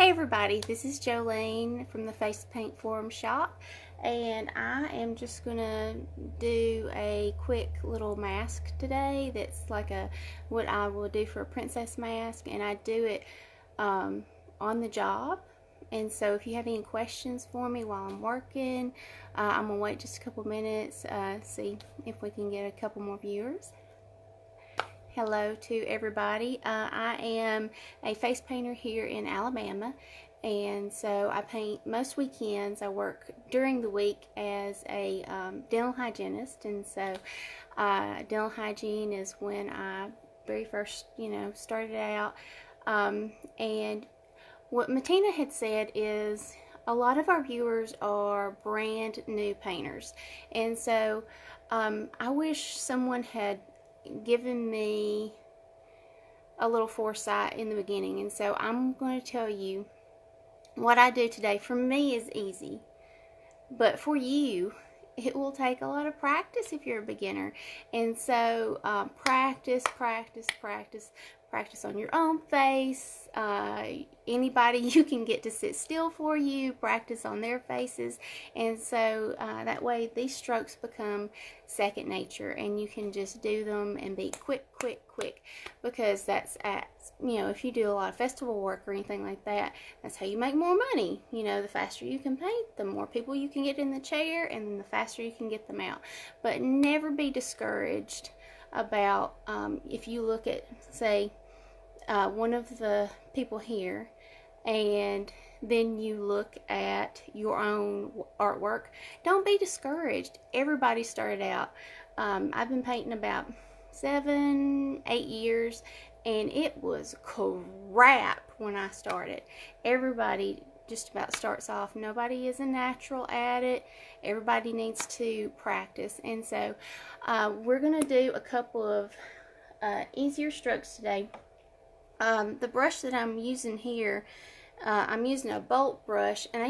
Hey everybody, this is Jolene from the Face Paint Forum shop, and I am just gonna do a quick little mask today that's like what I will do for a princess mask, and I do it on the job. And so if you have any questions for me while I'm working, I'm gonna wait just a couple minutes, see if we can get a couple more viewers. Hello to everybody. I am a face painter here in Alabama, and so I paint most weekends. I work during the week as a dental hygienist, and so dental hygiene is when I very first, started out. And what Matina had said is a lot of our viewers are brand new painters, and so I wish someone had given me a little foresight in the beginning. And so I'm going to tell you what I do today. For me is easy, but for you it will take a lot of practice if you're a beginner. And so practice on your own face. Anybody you can get to sit still for you, practice on their faces, and so that way these strokes become second nature, and you can just do them and be quick, because that's if you do a lot of festival work or anything like that, that's how you make more money. The faster you can paint, the more people you can get in the chair, and the faster you can get them out. But never be discouraged about if you look at, say, one of the people here, and then you look at your own artwork. Don't be discouraged. Everybody started out. I've been painting about 7-8 years, and it was crap when I started. Everybody just about starts off. Nobody is a natural at it. Everybody needs to practice. And so we're going to do a couple of easier strokes today. The brush that I'm using here, I'm using a bolt brush, and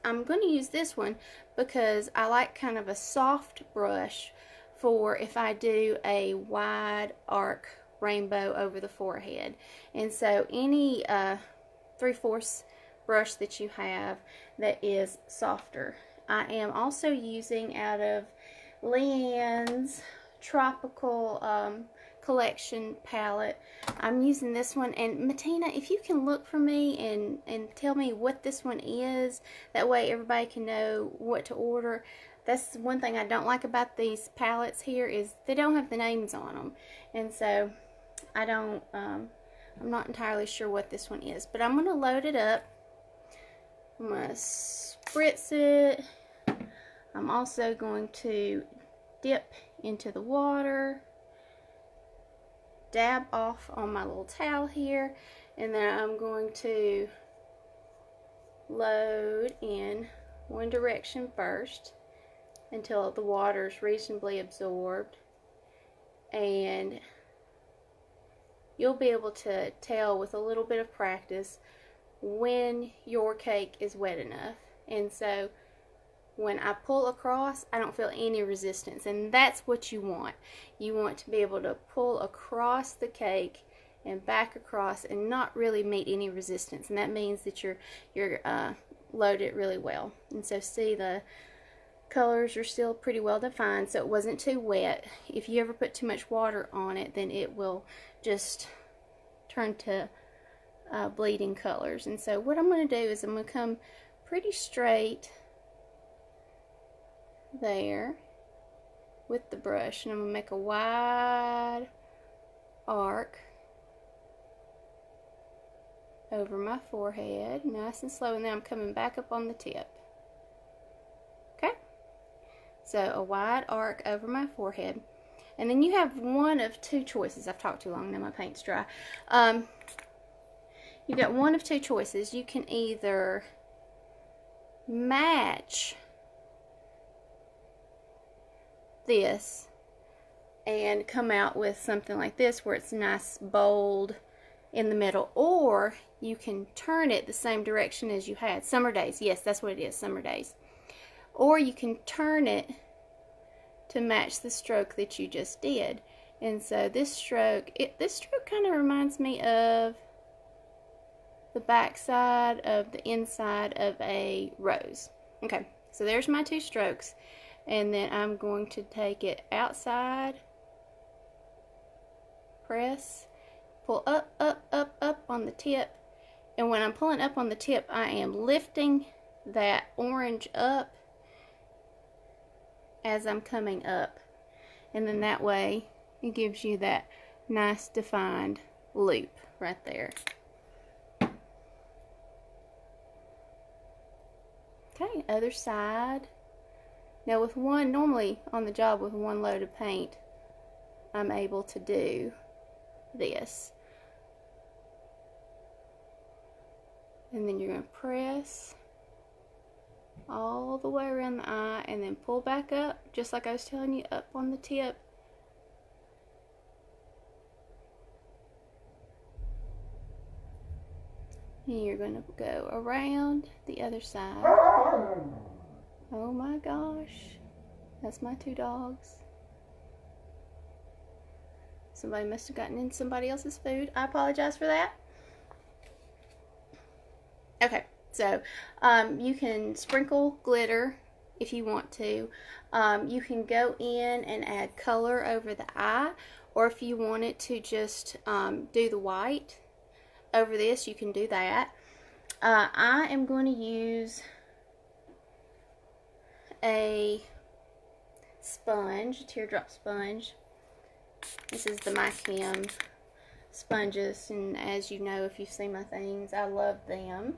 I'm going to use this one because I like kind of a soft brush for if I do a wide arc rainbow over the forehead. And so any 3/4 brush that you have that is softer. I am also using out of Leanne's Tropical Collection palette. I'm using this one, and Matina, if you can look for me and tell me what this one is, that way everybody can know what to order. That's one thing I don't like about these palettes here, is they don't have the names on them, and so I'm not entirely sure what this one is, but I'm going to load it up. I'm going to spritz it. I'm also going to dip into the water, dab off on my little towel here, and then I'm going to load in one direction first until the water is reasonably absorbed, and you'll be able to tell with a little bit of practice when your cake is wet enough. And so when I pull across, I don't feel any resistance, and that's what you want. You want to be able to pull across the cake and back across and not really meet any resistance, and that means that you're loaded really well. And so see, the colors are still pretty well defined, so it wasn't too wet. If you ever put too much water on it, then it will just turn to bleeding colors. And so what I'm going to do is I'm going to come pretty straight there with the brush, and I'm going to make a wide arc over my forehead, nice and slow, and then I'm coming back up on the tip. Okay, so a wide arc over my forehead, and then you have one of two choices. I've talked too long, now my paint's dry. You got one of two choices. You can either match this and come out with something like this where it's nice bold in the middle, or you can turn it the same direction as you had. Summer days, yes, that's what it is, summer days. Or you can turn it to match the stroke that you just did. And so this stroke kind of reminds me of the back side of the inside of a rose. Okay, so there's my 2 strokes, and then I'm going to take it outside, press, pull up, up, up, up on the tip, and when I'm pulling up on the tip, I am lifting that orange up as I'm coming up, and then that way it gives you that nice defined loop right there. Okay, other side. Now with one, normally on the job with one load of paint, I'm able to do this. And then you're going to press all the way around the eye and then pull back up, just like I was telling you, up on the tip. And you're going to go around the other side. Oh my gosh, that's my 2 dogs. Somebody must have gotten in somebody else's food. I apologize for that. Okay, so you can sprinkle glitter if you want to. You can go in and add color over the eye, or if you wanted to just do the white over this, you can do that. I am going to use a sponge, a teardrop sponge. This is the My Chem sponges, and as you know, if you've seen my things, I love them.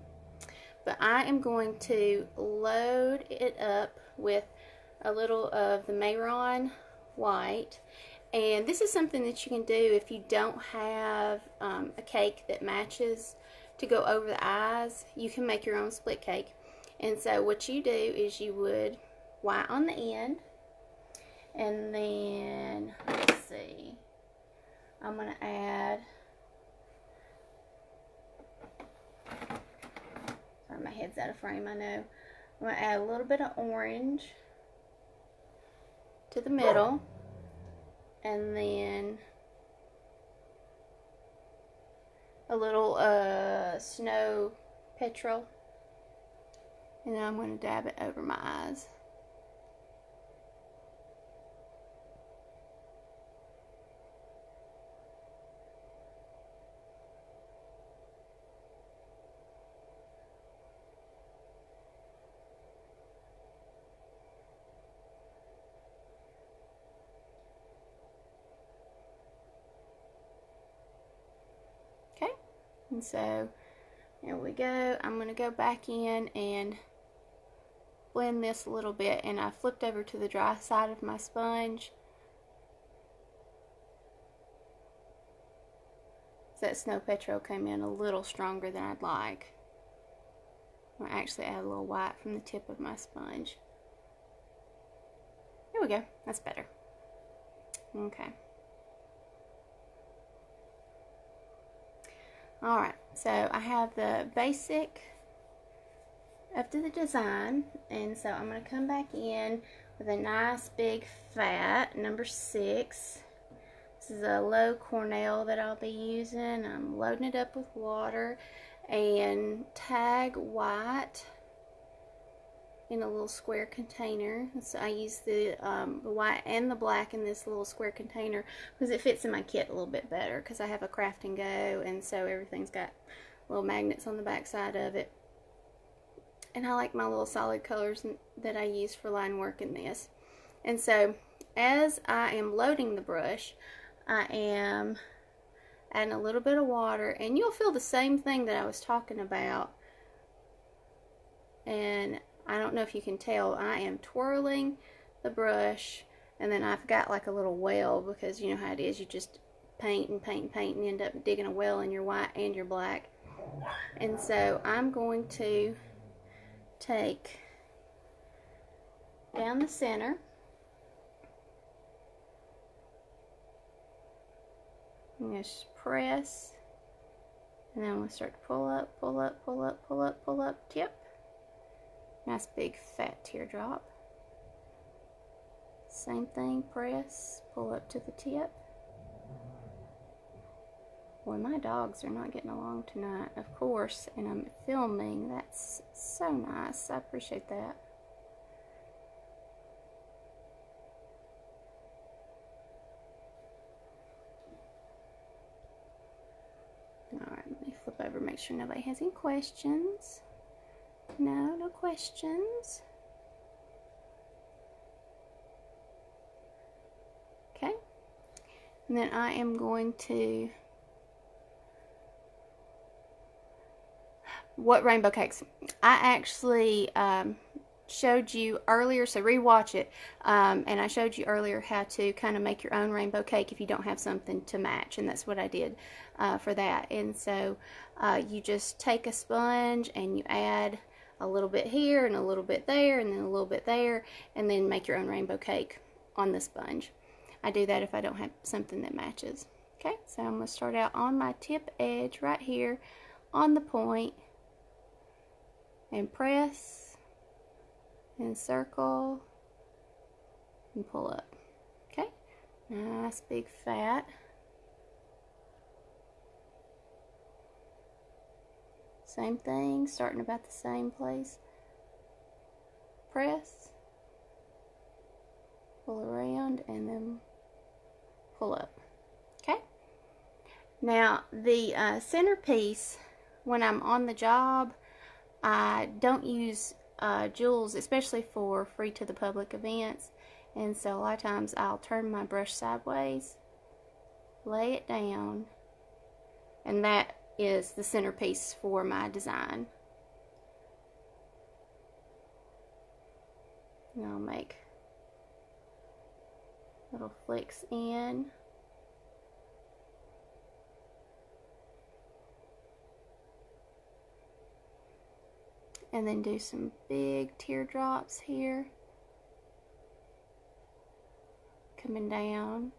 But I am going to load it up with a little of the Mayron white. And this is something that you can do if you don't have a cake that matches to go over the eyes. You can make your own split cake. And so what you do is you would white on the end, and then, let's see, I'm going to add, sorry, my head's out of frame, I know. I'm going to add a little bit of orange to the middle, and then a little snow petrol, and then I'm going to dab it over my eyes. Okay, and so there we go. I'm going to go back in and blend this a little bit, and I flipped over to the dry side of my sponge. So that snow petrol came in a little stronger than I'd like. I'll actually add a little white from the tip of my sponge. There we go. That's better. Okay. Alright, so I have the basic up to the design, and so I'm going to come back in with a nice big fat number 6. This is a low Cornell that I'll be using. I'm loading it up with water and tag white in a little square container. So I use the white and the black in this little square container because it fits in my kit a little bit better, because I have a craft and go, and so everything's got little magnets on the back side of it. And I like my little solid colors that I use for line work in this. And so as I am loading the brush, I am adding a little bit of water, and you'll feel the same thing that I was talking about. And I don't know if you can tell, I am twirling the brush, and then I've got like a little well, because you know how it is, you just paint and paint and paint and end up digging a well in your white and your black. And so I'm going to take down the center, and just press, and then we'll start to pull up, pull up, pull up, pull up, pull up, tip. Nice big fat teardrop. Same thing, press, pull up to the tip. Boy, my dogs are not getting along tonight, of course, and I'm filming. That's so nice. I appreciate that. Alright, let me flip over, make sure nobody has any questions. No questions. Okay. And then I am going to... What rainbow cakes? I actually showed you earlier, so rewatch it. And I showed you earlier how to kind of make your own rainbow cake if you don't have something to match, and that's what I did for that. And so you just take a sponge and you add a little bit here and a little bit there and then a little bit there, and then make your own rainbow cake on the sponge. I do that if I don't have something that matches. Okay, so I'm going to start out on my tip edge right here on the point and press and circle and pull up. Okay, nice big fat. Same thing, starting about the same place. Press, pull around, and then pull up. Okay, now the centerpiece, when I'm on the job, I don't use jewels, especially for free to the public events, and so a lot of times I'll turn my brush sideways, lay it down, and that is the centerpiece for my design. And I'll make little flicks in. And then do some big teardrops here, coming down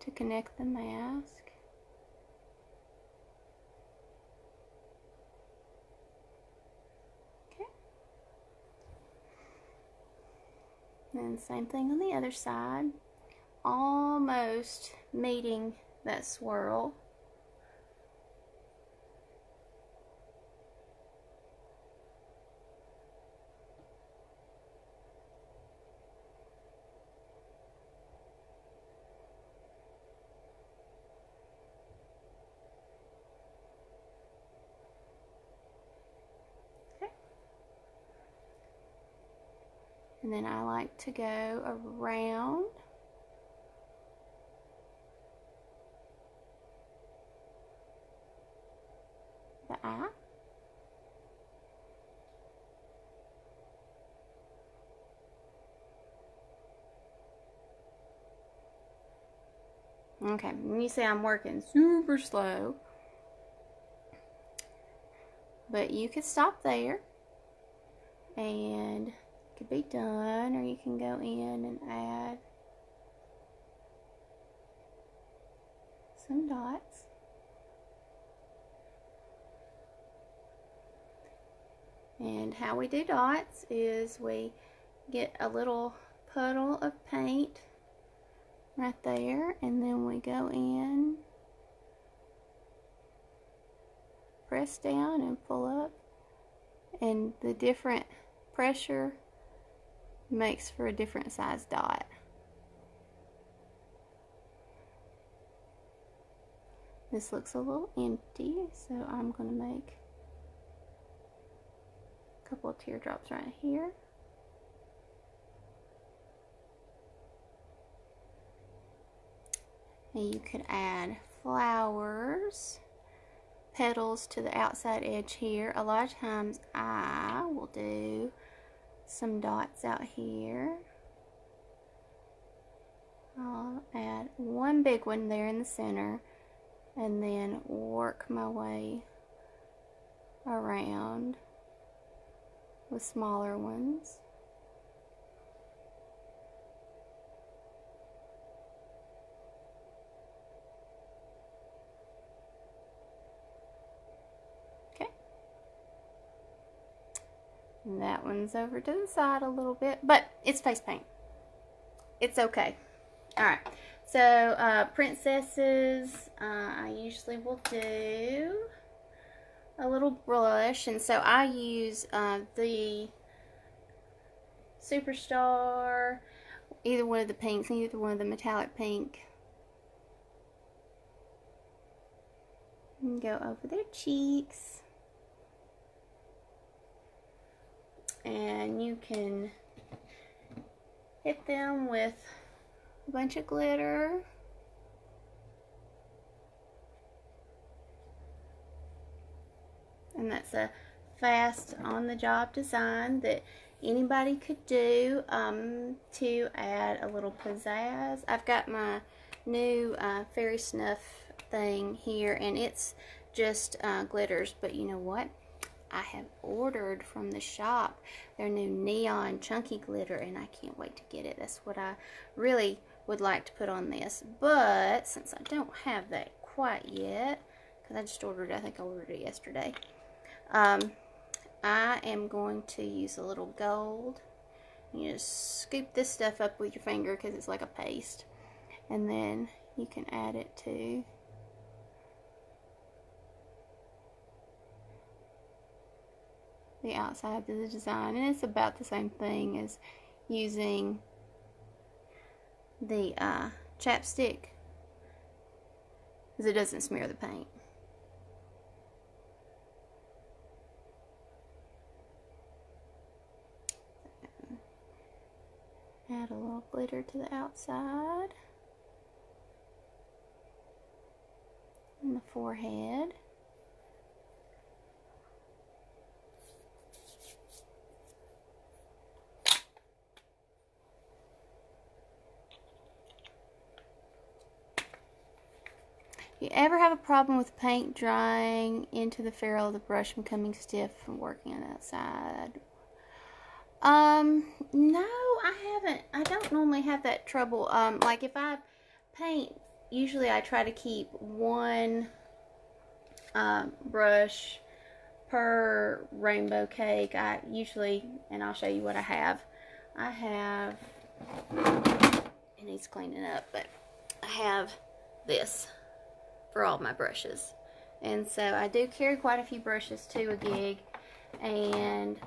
to connect the mask. Okay. And same thing on the other side, almost meeting that swirl. And then I like to go around the eye. Okay, and you see I'm working super slow, but you could stop there and could be done, or you can go in and add some dots. And how we do dots is we get a little puddle of paint right there, and then we go in, press down and pull up, and the different pressure makes for a different size dot. This looks a little empty, so I'm going to make a couple of teardrops right here. And you could add flowers, petals to the outside edge here. A lot of times I will do some dots out here. I'll add one big one there in the center and then work my way around with smaller ones. And that one's over to the side a little bit, but it's face paint. It's okay. Alright, So princesses, I usually will do a little brush, and so I use the Superstar, either one of the pinks, either one of the metallic pink. And go over their cheeks. And you can hit them with a bunch of glitter. And that's a fast on-the-job design that anybody could do to add a little pizzazz. I've got my new fairy snuff thing here, and it's just glitters, but you know what? I have ordered from the shop their new neon chunky glitter, and I can't wait to get it. That's what I really would like to put on this, but since I don't have that quite yet, because I just ordered it, I think I ordered it yesterday, I am going to use a little gold. You just scoop this stuff up with your finger because it's like a paste, and then you can add it to the outside of the design, and it's about the same thing as using the chapstick, because it doesn't smear the paint. Add a little glitter to the outside and the forehead. If you ever have a problem with paint drying into the ferrule of the brush and becoming stiff from working on that side, no, I haven't. I don't normally have that trouble. Like if I paint, usually I try to keep one brush per rainbow cake. I usually, and I'll show you what I have. It needs cleaning up, but I have this for all my brushes. And so I do carry quite a few brushes to a gig, and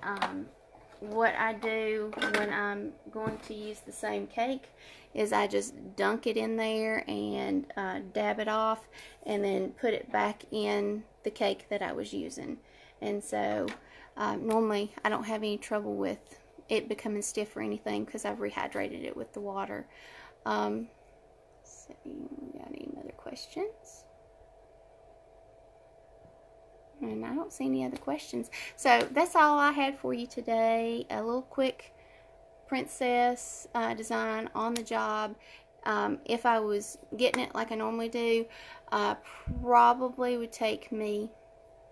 what I do when I'm going to use the same cake is I just dunk it in there and dab it off, and then put it back in the cake that I was using. And so normally I don't have any trouble with it becoming stiff or anything because I've rehydrated it with the water. So, got any other questions? And I don't see any other questions. So that's all I had for you today. A little quick princess design on the job. If I was getting it like I normally do, probably would take me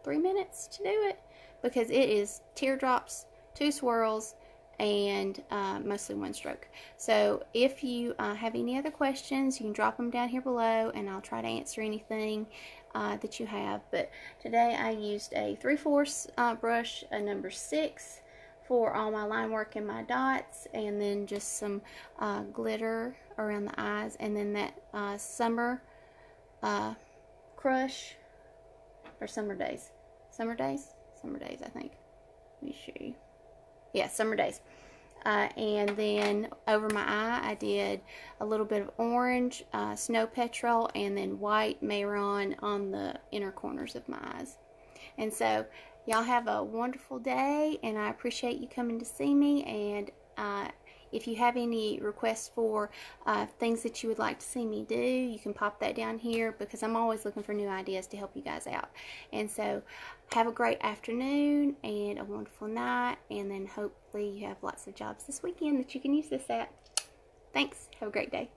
3 minutes to do it, because it is teardrops, 2 swirls, and mostly 1 stroke. So if you have any other questions, you can drop them down here below, and I'll try to answer anything that you have. But today I used a 3/4 brush, a number 6 for all my line work and my dots, and then just some glitter around the eyes, and then that summer crush, or summer days I think. Let me show you. Yeah, summer days. And then over my eye I did a little bit of orange, snow petrol, and then white marron on the inner corners of my eyes. And so y'all have a wonderful day, and I appreciate you coming to see me. And if you have any requests for things that you would like to see me do, you can pop that down here, because I'm always looking for new ideas to help you guys out. And so have a great afternoon and a wonderful night, and then hopefully you have lots of jobs this weekend that you can use this at. Thanks. Have a great day.